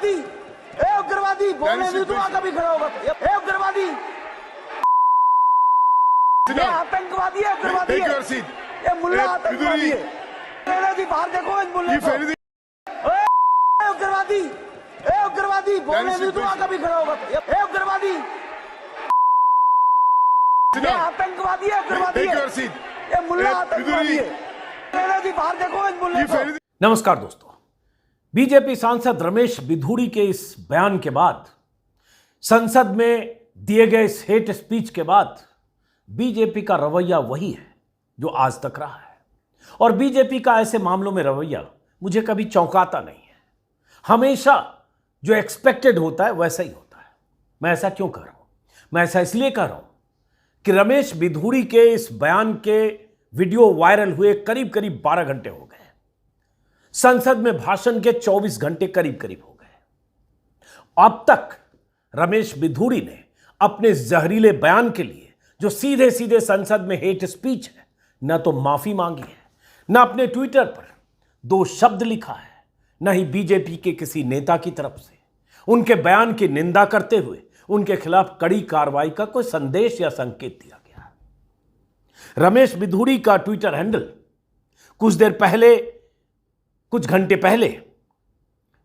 उग्रवादी, ए उग्रवादी, बोलने भी दुआ कभी खड़ा होगा। ए उग्रवादी, ये आतंकवादी है, उग्रवादी है, ये मुल्ला आतंकवादी है। जी बाहर देखो इस मुल्ले को। ए उग्रवादी, ए उग्रवादी, बोलने भी दुआ कभी खड़ा होगा। ए उग्रवादी, ये आतंकवादी है, उग्रवादी है, ये मुल्ला आतंकवादी है। जी बाहर देखो इस मुल्ले को। नमस्कार दोस्तों, बीजेपी सांसद रमेश बिधूड़ी के इस बयान के बाद, संसद में दिए गए इस हेट स्पीच के बाद बीजेपी का रवैया वही है जो आज तक रहा है। और बीजेपी का ऐसे मामलों में रवैया मुझे कभी चौंकाता नहीं है। हमेशा जो एक्सपेक्टेड होता है वैसा ही होता है। मैं ऐसा क्यों कर रहा हूं? मैं ऐसा इसलिए कर रहा हूं कि रमेश बिधूड़ी के इस बयान के वीडियो वायरल हुए करीब करीब 12 घंटे हो गए। संसद में भाषण के 24 घंटे करीब करीब हो गए। अब तक रमेश बिधूड़ी ने अपने जहरीले बयान के लिए, जो सीधे सीधे संसद में हेट स्पीच है, न तो माफी मांगी है, न अपने ट्विटर पर 2 शब्द लिखा है, न ही बीजेपी के किसी नेता की तरफ से उनके बयान की निंदा करते हुए उनके खिलाफ कड़ी कार्रवाई का कोई संदेश या संकेत दिया गया है। रमेश बिधूड़ी का ट्विटर हैंडल कुछ घंटे पहले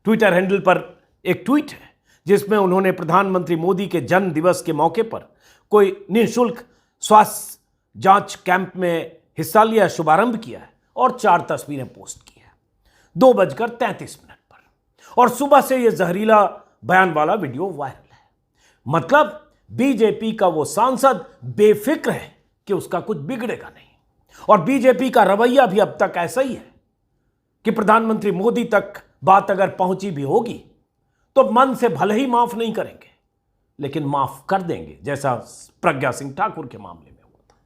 ट्विटर हैंडल पर एक ट्वीट है जिसमें उन्होंने प्रधानमंत्री मोदी के जन्म दिवस के मौके पर कोई निःशुल्क स्वास्थ्य जांच कैंप में हिस्सा लिया, शुभारंभ किया है और 4 तस्वीरें पोस्ट की है 2:33 पर। और सुबह से यह जहरीला बयान वाला वीडियो वायरल है। मतलब बीजेपी का वो सांसद बेफिक्र है कि उसका कुछ बिगड़ेगा नहीं। और बीजेपी का रवैया भी अब तक ऐसा ही है कि प्रधानमंत्री मोदी तक बात अगर पहुंची भी होगी तो मन से भले ही माफ नहीं करेंगे, लेकिन माफ कर देंगे, जैसा प्रज्ञा सिंह ठाकुर के मामले में हुआ था।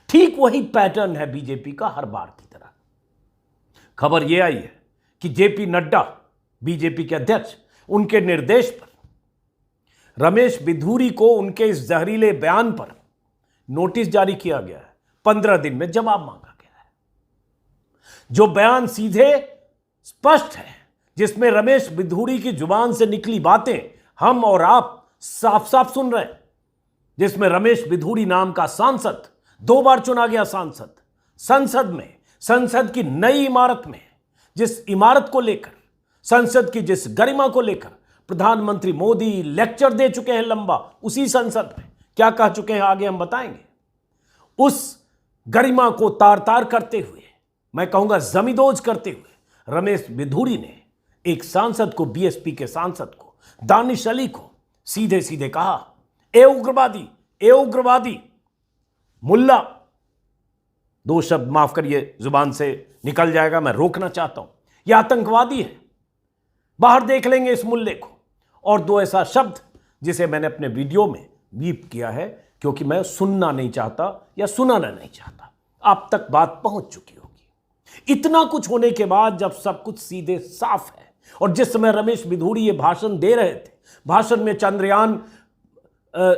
ठीक वही पैटर्न है बीजेपी का हर बार की तरह। खबर यह आई है कि जेपी नड्डा, बीजेपी के अध्यक्ष, उनके निर्देश पर रमेश बिधूड़ी को उनके इस जहरीले बयान पर नोटिस जारी किया गया है। 15 दिन में जवाब मांगा गया है। जो बयान सीधे स्पष्ट है, जिसमें रमेश बिधूड़ी की जुबान से निकली बातें हम और आप साफ साफ सुन रहे हैं, जिसमें रमेश बिधूड़ी नाम का सांसद 2 बार चुना गया सांसद, संसद में, संसद की नई इमारत में, जिस इमारत को लेकर, संसद की जिस गरिमा को लेकर प्रधानमंत्री मोदी लेक्चर दे चुके हैं लंबा, उसी संसद में क्या कह चुके हैं आगे हम बताएंगे। उस गरिमा को तार तार करते हुए, मैं कहूंगा जमींदोज करते हुए, रमेश बिधूड़ी ने एक सांसद को, बीएसपी के सांसद को, दानिश अली को सीधे सीधे कहा, ए उग्रवादी, ए उग्रवादी, मुल्ला। 2 शब्द माफ करिए जुबान से निकल जाएगा, मैं रोकना चाहता हूं, यह आतंकवादी है, बाहर देख लेंगे इस मुल्ले को। और 2 ऐसा शब्द जिसे मैंने अपने वीडियो में बीप किया है, क्योंकि मैं सुनना नहीं चाहता या सुनाना नहीं चाहता। आप तक बात पहुंच चुकी होगी। इतना कुछ होने के बाद जब सब कुछ सीधे साफ है, और जिस समय रमेश बिधूड़ी ये भाषण दे रहे थे, भाषण में चंद्रयान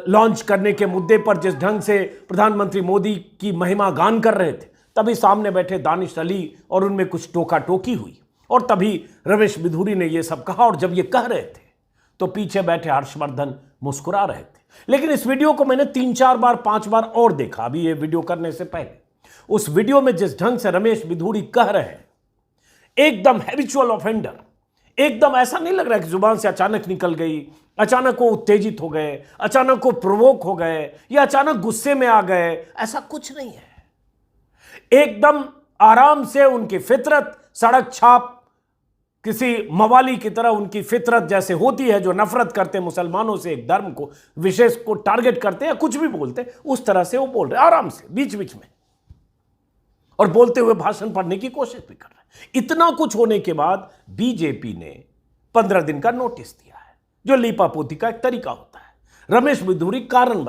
लॉन्च करने के मुद्दे पर जिस ढंग से प्रधानमंत्री मोदी की महिमा गान कर रहे थे, तभी सामने बैठे दानिश अली और उनमें कुछ टोका टोकी हुई, और तभी रमेश बिधूड़ी ने यह सब कहा। और जब ये कह रहे थे तो पीछे बैठे हर्षवर्धन मुस्कुरा रहे थे। लेकिन इस वीडियो को मैंने 3-4 बार 5 बार और देखा, अभी ये वीडियो करने से पहले। उस वीडियो में जिस ढंग से रमेश बिधूड़ी कह रहे हैं, एकदम हैबिचुअल ऑफेंडर, एकदम ऐसा नहीं लग रहा है कि जुबान से अचानक निकल गई, अचानक वो उत्तेजित हो गए, अचानक वो प्रोवोक हो गए, या अचानक गुस्से में आ गए। ऐसा कुछ नहीं है। एकदम आराम से उनकी फितरत, सड़क छाप किसी मवाली की तरह उनकी फितरत जैसे होती है, जो नफरत करते हैं मुसलमानों से, एक धर्म को विशेष को टारगेट करते हैं, कुछ भी बोलते हैं, उस तरह से वो बोल रहे आराम से, बीच बीच में, और बोलते हुए भाषण पढ़ने की कोशिश भी कर रहे हैं। इतना कुछ होने के बाद बीजेपी ने 15 दिन का नोटिस दिया है, जो लीपापोती का एक तरीका होता है। रमेश बिधूड़ी कारण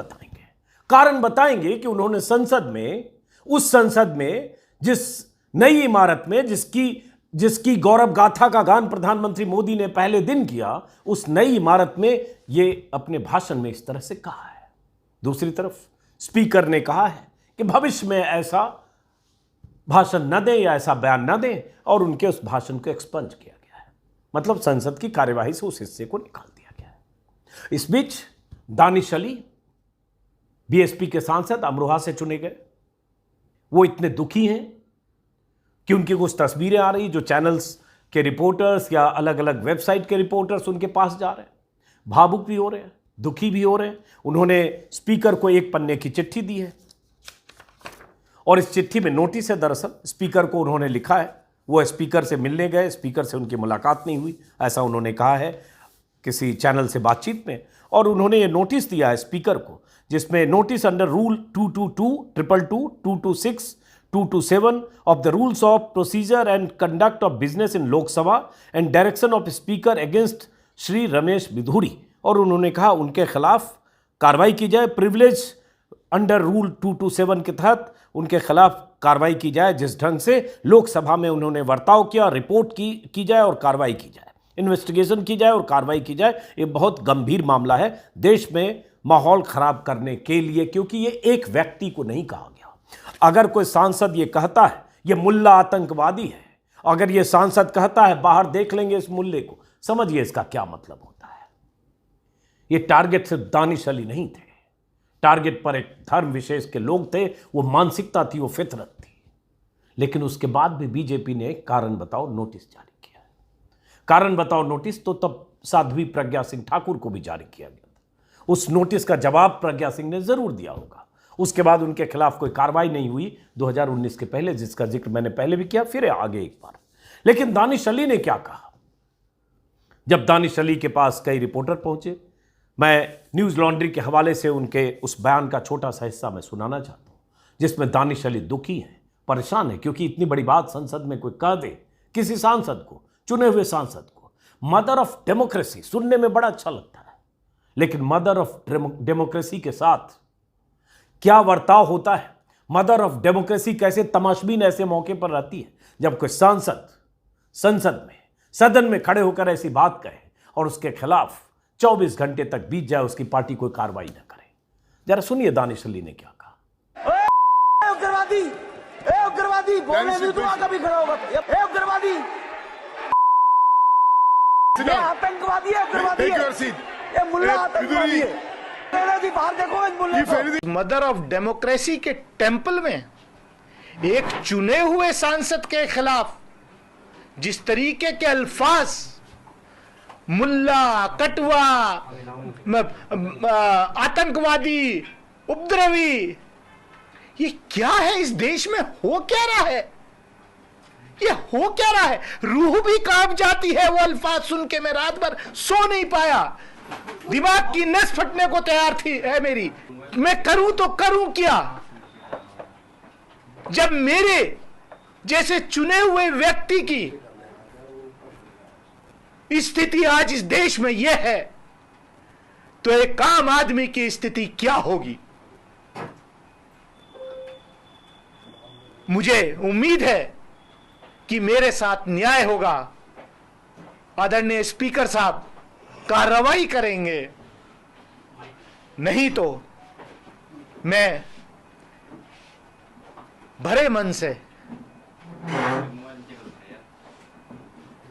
बताएंगे कि उन्होंने संसद में, उस संसद में जिस नई इमारत में, जिसकी गौरव गाथा का गान प्रधानमंत्री मोदी ने पहले दिन किया, उस नई इमारत में ये अपने भाषण में इस तरह से कहा है। दूसरी तरफ स्पीकर ने कहा है कि भविष्य में ऐसा भाषण न दें या ऐसा बयान न दें, और उनके उस भाषण को एक्सपंज किया गया है। मतलब संसद की कार्यवाही से उस हिस्से को निकाल दिया गया है। इस बीच दानिश अली बीएसपी के सांसद अमरोहा से चुने गए। वो इतने दुखी हैं कि उनकी कुछ तस्वीरें आ रही जो चैनल्स के रिपोर्टर्स या अलग अलग वेबसाइट के रिपोर्टर्स उनके पास जा रहे हैं, भावुक भी हो रहे हैं, दुखी भी हो रहे हैं। उन्होंने स्पीकर को एक पन्ने की चिट्ठी दी है और इस चिट्ठी में नोटिस है। दरअसल स्पीकर को उन्होंने लिखा है, वो स्पीकर से मिलने गए, स्पीकर से उनकी मुलाकात नहीं हुई, ऐसा उन्होंने कहा है किसी चैनल से बातचीत में। और उन्होंने ये नोटिस दिया है स्पीकर को, जिसमें notice under rule 222, 226, 227 of the rules of procedure and conduct of business in लोक सभा and direction of speaker against Shri Ramesh Bidhuri. और उन्होंने कहा उनके खिलाफ कार्रवाई की जाए, प्रिविलेज अंडर रूल 227 के तहत उनके खिलाफ कार्रवाई की जाए। जिस ढंग से लोकसभा में उन्होंने बर्ताव किया, रिपोर्ट की जाए और कार्रवाई की जाए, इन्वेस्टिगेशन की जाए और कार्रवाई की जाए। ये बहुत गंभीर मामला है देश में माहौल खराब करने के लिए, क्योंकि ये एक व्यक्ति को नहीं कहा गया। अगर कोई सांसद ये कहता है ये मुल्ला आतंकवादी है, अगर ये सांसद कहता है बाहर देख लेंगे इस मुल्ले को, समझिए इसका क्या मतलब होता है। ये टारगेट सिर्फ दानिश अली नहीं थे, टारगेट पर एक धर्म विशेष के लोग थे, वो मानसिकता थी, वो फितरत थी। लेकिन उसके बाद भी बीजेपी ने कारण बताओ नोटिस जारी किया। कारण बताओ नोटिस तो तब साध्वी प्रज्ञा सिंह ठाकुर को भी जारी किया गया था। उस नोटिस का जवाब प्रज्ञा सिंह ने जरूर दिया होगा। उसके बाद उनके खिलाफ कोई कार्रवाई नहीं हुई 2019 के पहले, जिसका जिक्र मैंने पहले भी किया, फिर आगे एक बार। लेकिन दानिश अली ने क्या कहा? जब दानिश अली के पास कई रिपोर्टर पहुंचे, मैं न्यूज़ लॉन्ड्री के हवाले से उनके उस बयान का छोटा सा हिस्सा मैं सुनाना चाहता हूं, जिसमें दानिश अली दुखी हैं, परेशान है, क्योंकि इतनी बड़ी बात संसद में कोई कह दे किसी सांसद को, चुने हुए सांसद को। मदर ऑफ डेमोक्रेसी सुनने में बड़ा अच्छा लगता है, लेकिन मदर ऑफ डेमोक्रेसी के साथ क्या बर्ताव होता है, मदर ऑफ डेमोक्रेसी कैसे तमाशबीन ऐसे मौके पर रहती है जब कोई सांसद संसद में, सदन में खड़े होकर ऐसी बात कहे और उसके खिलाफ 24 घंटे तक बीत जाए, उसकी पार्टी कोई कार्रवाई न करे। जरा सुनिए दानिश अली ने क्या कहा। उग्रवादी, उग्रवादी बोलने भी तो कभी खड़ा होगा। उग्रवादी, आतंकवादी है, उग्रवादी है, ये मुल्ला आतंकवादी है। बाहर देखो इस मुल्ले को। मदर ऑफ डेमोक्रेसी के टेंपल में एक चुने हुए सांसद के खिलाफ जिस तरीके के अल्फाज मुल्ला, कटवा, आतंकवादी, उपद्रवी, ये क्या है? इस देश में हो क्या रहा है? ये हो क्या रहा है? रूह भी कांप जाती है वो अल्फाज सुन के। मैं रात भर सो नहीं पाया, दिमाग की नस फटने को तैयार थी है मेरी। मैं करूं तो करूं क्या, जब मेरे जैसे चुने हुए व्यक्ति की स्थिति आज इस देश में यह है, तो एक आम आदमी की स्थिति क्या होगी? मुझे उम्मीद है कि मेरे साथ न्याय होगा। आदरणीय स्पीकर साहब कार्रवाई करेंगे, नहीं तो मैं भरे मन से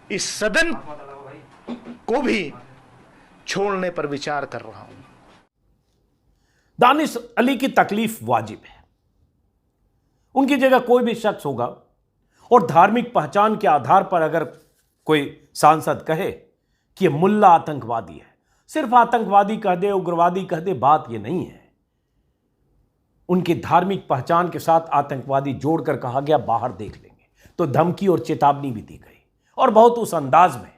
इस सदन को भी छोड़ने पर विचार कर रहा हूं। दानिश अली की तकलीफ वाजिब है। उनकी जगह कोई भी शख्स होगा और धार्मिक पहचान के आधार पर अगर कोई सांसद कहे कि यह मुल्ला आतंकवादी है, सिर्फ आतंकवादी कह दे, उग्रवादी कह दे, बात यह नहीं है। उनकी धार्मिक पहचान के साथ आतंकवादी जोड़कर कहा गया बाहर देख लेंगे, तो धमकी और चेतावनी भी दी गई, और बहुत उस अंदाज में,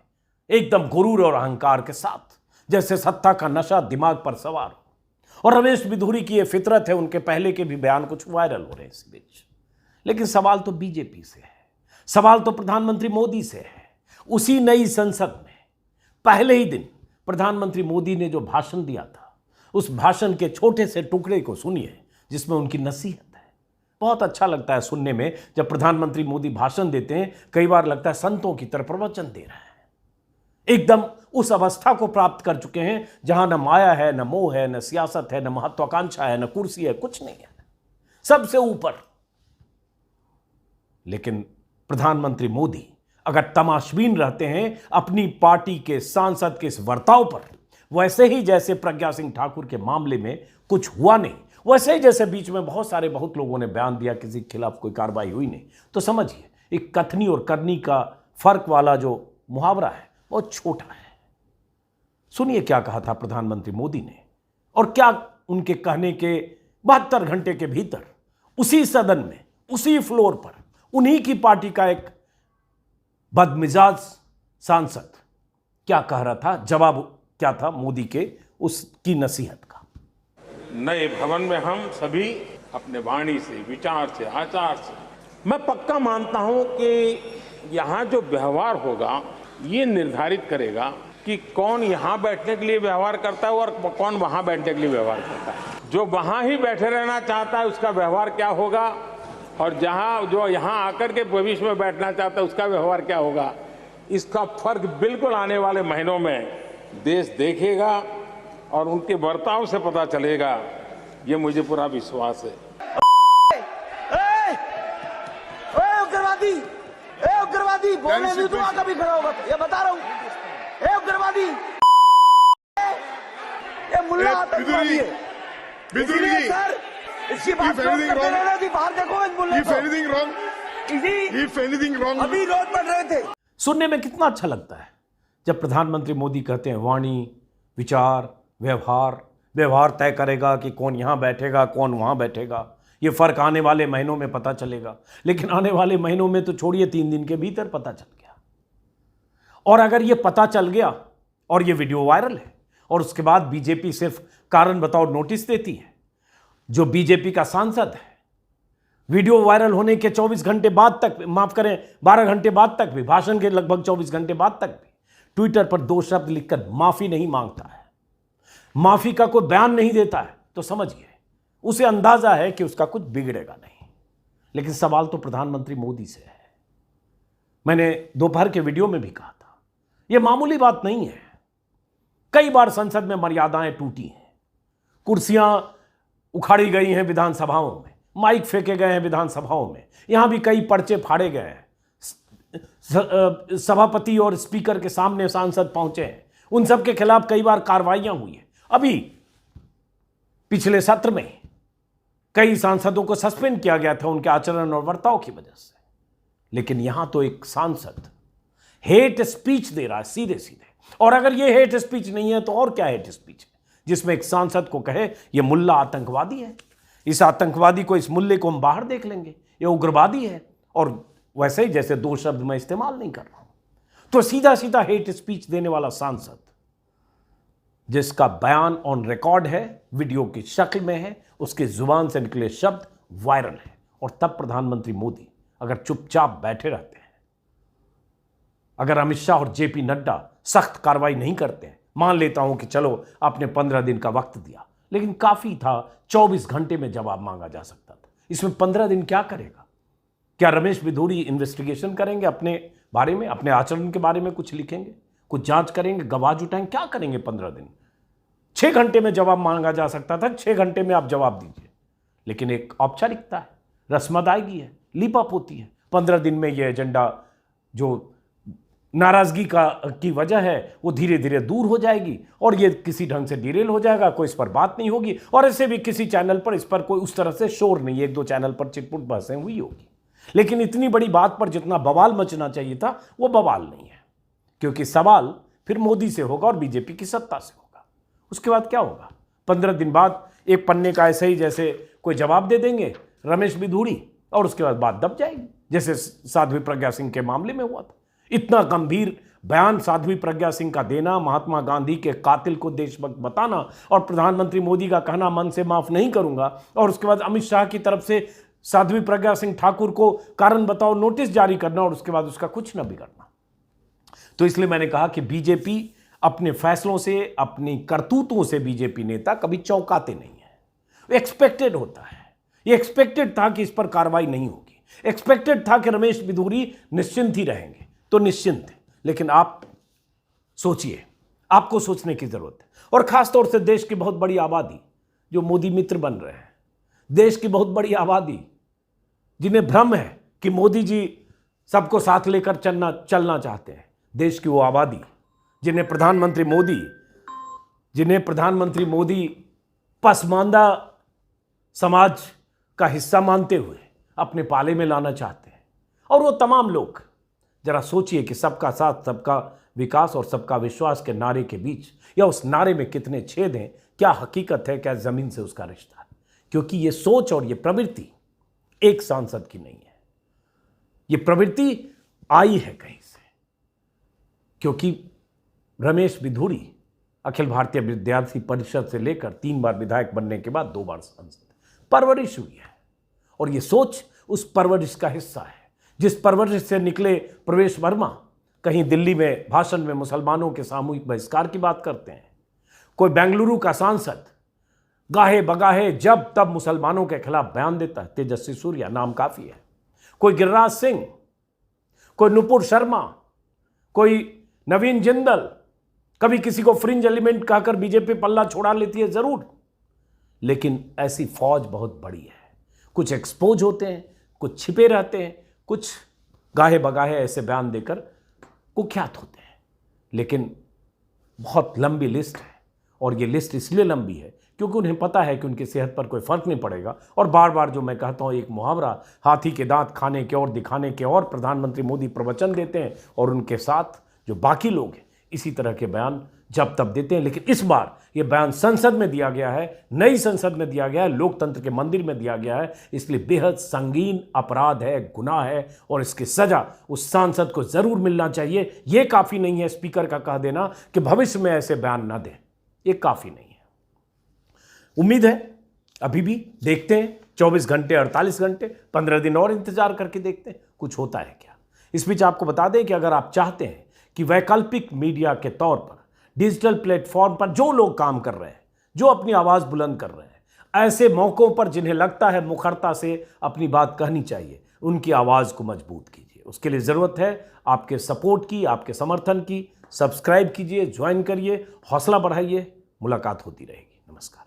एकदम गुरूर और अहंकार के साथ, जैसे सत्ता का नशा दिमाग पर सवार हो। और रमेश बिधूरी की यह फितरत है, उनके पहले के भी बयान कुछ वायरल हो रहे हैं इस बीच। लेकिन सवाल तो बीजेपी से है, सवाल तो प्रधानमंत्री मोदी से है। उसी नई संसद में पहले ही दिन प्रधानमंत्री मोदी ने जो भाषण दिया था, उस भाषण के छोटे से टुकड़े को सुनिए जिसमें उनकी नसीहत है। बहुत अच्छा लगता है सुनने में जब प्रधानमंत्री मोदी भाषण देते हैं। कई बार लगता है संतों की तरह प्रवचन दे रहे हैं। एकदम उस अवस्था को प्राप्त कर चुके हैं जहां न माया है, न मोह है, न सियासत है, न महत्वाकांक्षा है, न कुर्सी है, कुछ नहीं है, सबसे ऊपर। लेकिन प्रधानमंत्री मोदी अगर तमाशबीन रहते हैं अपनी पार्टी के सांसद के इस बर्ताव पर, वैसे ही जैसे प्रज्ञा सिंह ठाकुर के मामले में कुछ हुआ नहीं, वैसे ही जैसे बीच में बहुत लोगों ने बयान दिया, किसी के खिलाफ कोई कार्रवाई हुई नहीं, तो समझिए एक कथनी और करनी का फर्क वाला जो मुहावरा है बहुत छोटा है। सुनिए क्या कहा था प्रधानमंत्री मोदी ने, और क्या उनके कहने के 72 घंटे के भीतर उसी सदन में, उसी फ्लोर पर उन्हीं की पार्टी का एक बदमिजाज सांसद क्या कह रहा था, जवाब क्या था मोदी के उसकी नसीहत का। नए भवन में हम सभी अपने वाणी से, विचार से, आचार से, मैं पक्का मानता हूं कि यहां जो व्यवहार होगा ये निर्धारित करेगा कि कौन यहां बैठने के लिए व्यवहार करता है और कौन वहां बैठने के लिए व्यवहार करता है। जो वहां ही बैठे रहना चाहता है उसका व्यवहार क्या होगा, और जो यहां आकर के भविष्य में बैठना चाहता है उसका व्यवहार क्या होगा, इसका फर्क बिल्कुल आने वाले महीनों में देश देखेगा और उनके बर्ताव से पता चलेगा, ये मुझे पूरा विश्वास है। उग्रवादी बोलने नहीं दूंगा कभी खड़ा होगा, ये बता रहा हूँ। उग्रवादी, ये मुल्ला आतंकवादी है। इसलिए सर इसकी बात करते रहना थी, बाहर देखो इस मुल्ले को। अभी रोड बढ़ रहे थे। सुनने में कितना अच्छा लगता है जब प्रधानमंत्री मोदी कहते हैं वाणी, विचार, व्यवहार तय करेगा कि कौन यहां बैठेगा, कौन वहां बैठेगा। ये फर्क आने वाले महीनों में पता चलेगा। लेकिन आने वाले महीनों में तो छोड़िए, 3 दिन के भीतर पता चल गया। और अगर ये पता चल गया और ये वीडियो वायरल है और उसके बाद बीजेपी सिर्फ कारण बताओ नोटिस देती है, जो बीजेपी का सांसद है वीडियो वायरल होने के 24 घंटे बाद तक, माफ करें 12 घंटे बाद तक भी, भाषण के लगभग 24 घंटे बाद तक भी ट्विटर पर 2 शब्द लिखकर माफी नहीं मांगता है, माफी का कोई बयान नहीं देता है, तो समझिए उसे अंदाजा है कि उसका कुछ बिगड़ेगा नहीं। लेकिन सवाल तो प्रधानमंत्री मोदी से है। मैंने दोपहर के वीडियो में भी कहा था, यह मामूली बात नहीं है। कई बार संसद में मर्यादाएं टूटी हैं, कुर्सियां उखाड़ी गई हैं विधानसभाओं में, माइक फेंके गए हैं विधानसभाओं में, यहां भी कई पर्चे फाड़े गए हैं, सभापति और स्पीकर के सामने सांसद पहुंचे हैं, उन सब के खिलाफ कई बार कार्रवाइयां हुई हैं। अभी पिछले सत्र में कई सांसदों को सस्पेंड किया गया था उनके आचरण और बर्ताव की वजह से। लेकिन यहां तो एक सांसद हेट स्पीच दे रहा है सीधे सीधे, और अगर ये हेट स्पीच नहीं है तो और क्या हेट स्पीच है, जिसमें एक सांसद को कहे ये मुल्ला आतंकवादी है, इस आतंकवादी को, इस मुल्ले को हम बाहर देख लेंगे, ये उग्रवादी है, और वैसे ही जैसे 2 शब्द मैं इस्तेमाल नहीं कर रहा हूं। तो सीधा सीधा हेट स्पीच देने वाला सांसद, जिसका बयान ऑन रिकॉर्ड है, वीडियो की शक्ल में है, उसके जुबान से निकले शब्द वायरल है, और तब प्रधानमंत्री मोदी अगर चुपचाप बैठे रहते हैं, अगर अमित शाह और जेपी नड्डा सख्त कार्रवाई नहीं करते हैं, मान लेता हूं कि चलो आपने 15 दिन का वक्त दिया, लेकिन काफी था, 24 घंटे में जवाब मांगा जा सकता था। इसमें 15 दिन क्या करेगा? क्या रमेश बिधूरी इन्वेस्टिगेशन करेंगे अपने बारे में, अपने आचरण के बारे में कुछ लिखेंगे, कुछ जांच करेंगे, गवाह जुटाएंगे? क्या करेंगे 15 दिन? 6 घंटे में जवाब मांगा जा सकता था, 6 घंटे में आप जवाब दीजिए। लेकिन एक औपचारिकता है, रस्मदायगी है, लीपापोती है। 15 दिन में यह एजेंडा जो नाराजगी की वजह है वो धीरे धीरे दूर हो जाएगी, और ये किसी ढंग से डिरेल हो जाएगा, कोई इस पर बात नहीं होगी, और ऐसे भी किसी चैनल पर इस पर कोई उस तरह से शोर नहीं, 1-2 चैनल पर चिटपुट बहसें हुई होगी। लेकिन इतनी बड़ी बात पर जितना बवाल मचना चाहिए था वो बवाल नहीं है, क्योंकि सवाल फिर मोदी से होगा और बीजेपी की सत्ता से होगा। उसके बाद क्या होगा? 15 दिन बाद एक पन्ने का ऐसे ही जैसे कोई जवाब दे देंगे रमेश बिधूरी, और उसके बाद बात दब जाएगी, जैसे साध्वी प्रज्ञा सिंह के मामले में हुआ था। इतना गंभीर बयान साध्वी प्रज्ञा सिंह का देना, महात्मा गांधी के कातिल को देशभक्त बताना, और प्रधानमंत्री मोदी का कहना मन से माफ नहीं करूंगा, और उसके बाद अमित शाह की तरफ से साध्वी प्रज्ञा सिंह ठाकुर को कारण बताओ नोटिस जारी करना, और उसके बाद उसका कुछ न बिगड़ना। तो इसलिए मैंने कहा कि बीजेपी अपने फैसलों से, अपनी करतूतों से बीजेपी नेता कभी चौंकाते नहीं है। एक्सपेक्टेड होता है, ये एक्सपेक्टेड था कि इस पर कार्रवाई नहीं होगी, एक्सपेक्टेड था कि रमेश बिधूरी निश्चिंत ही रहेंगे, तो निश्चिंत है। लेकिन आप सोचिए, आपको सोचने की जरूरत है, और खासतौर से देश की बहुत बड़ी आबादी जो मोदी मित्र बन रहे हैं, देश की बहुत बड़ी आबादी जिन्हें भ्रम है कि मोदी जी सबको साथ लेकर चलना चाहते हैं। देश की वो आबादी जिन्हें प्रधानमंत्री मोदी पसमानदा समाज का हिस्सा मानते हुए अपने पाले में लाना चाहते हैं। और वो तमाम लोग, जरा सोचिए कि सबका साथ, सबका विकास और सबका विश्वास के नारे के बीच या उस नारे में कितने छेद हैं, क्या हकीकत है, क्या जमीन से उसका रिश्ता है। क्योंकि ये सोच और ये प्रवृत्ति एक सांसद की नहीं है, ये प्रवृत्ति आई है कहीं से। क्योंकि रमेश बिधूड़ी अखिल भारतीय विद्यार्थी परिषद से लेकर 3 बार विधायक बनने के बाद 2 बार सांसद, परवरिश हुई है। और ये सोच उस परवरिश का हिस्सा है। जिस परवरिश से निकले प्रवेश वर्मा कहीं दिल्ली में भाषण में मुसलमानों के सामूहिक बहिष्कार की बात करते हैं। कोई बेंगलुरु का सांसद गाहे बगाहे जब तब मुसलमानों के खिलाफ बयान देता है, तेजस्वी सूर्या नाम काफी है। कोई गिरिराज सिंह, कोई नुपुर शर्मा, कोई नवीन जिंदल, कभी किसी को फ्रिंज एलिमेंट कहकर बीजेपी पल्ला छोड़ा लेती है जरूर, लेकिन ऐसी फौज बहुत बड़ी है। कुछ एक्सपोज होते हैं, कुछ छिपे रहते हैं, कुछ गाहे बगाहे ऐसे बयान देकर कुख्यात होते हैं। लेकिन बहुत लंबी लिस्ट है। और ये लिस्ट इसलिए लंबी है क्योंकि उन्हें पता है कि उनकी सेहत पर कोई फर्क नहीं पड़ेगा। और बार बार जो मैं कहता हूँ, एक मुहावरा, हाथी के दांत खाने के और दिखाने के और प्रधानमंत्री मोदी प्रवचन देते हैं और उनके साथ जो बाकी लोग हैं इसी तरह के बयान जब तब देते हैं। लेकिन इस बार ये बयान संसद में दिया गया है, नई संसद में दिया गया है, लोकतंत्र के मंदिर में दिया गया है। इसलिए बेहद संगीन अपराध है, गुनाह है और इसकी सजा उस सांसद को जरूर मिलना चाहिए। ये काफी नहीं है स्पीकर का कह देना कि भविष्य में ऐसे बयान ना दें, ये काफी नहीं है। उम्मीद है अभी भी देखते हैं, 24 घंटे 48 घंटे 15 दिन और इंतजार करके देखते हैं कुछ होता है क्या। इस बीच आपको बता दें कि अगर आप चाहते हैं कि वैकल्पिक मीडिया के तौर पर डिजिटल प्लेटफॉर्म पर जो लोग काम कर रहे हैं, जो अपनी आवाज बुलंद कर रहे हैं, ऐसे मौकों पर जिन्हें लगता है मुखरता से अपनी बात कहनी चाहिए, उनकी आवाज को मजबूत कीजिए। उसके लिए जरूरत है आपके सपोर्ट की, आपके समर्थन की। सब्सक्राइब कीजिए, ज्वाइन करिए, हौसला बढ़ाइए। मुलाकात होती रहेगी। नमस्कार।